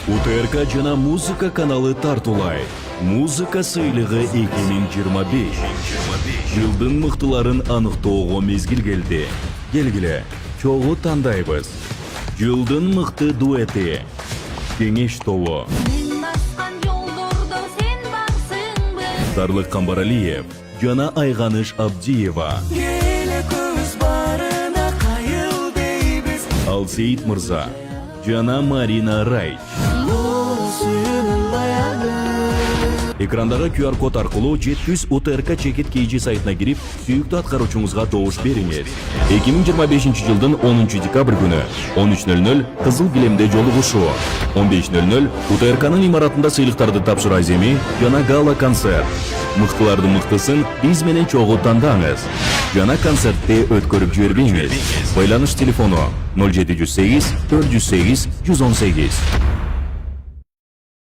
УТРК жана музыка каналы тартуулайт. Музыка сыйлыгы 2025. Жылдын мыктыларын аныктоого мезгил келди. Келгиле, чогуу тандайбыз. Жылдын мыкты дуэти. Кеңеш тобу. Дарлык Камбаралиев жана Айганыш Абдиева. Алсейит Мырза жана Марина Райч. Экрандагы QR код аркылуу 700 УТРК чекит KG сайтына кирип, сүйүктүү аткаруучуңузга добуш бериңиз. 2025 жылдын 10 декабрь күнү 13:00 Кызыл килемде жолугушуу. 15:00 УТРКнын имаратында сыйлыктарды тапшыруу аземи жана гала концерт. Мыктылардын мыктысын биз менен чогуу тандаңыз. Жана концертте өткөрүп жибербеңиз. Байланыш телефону 0708 408 118.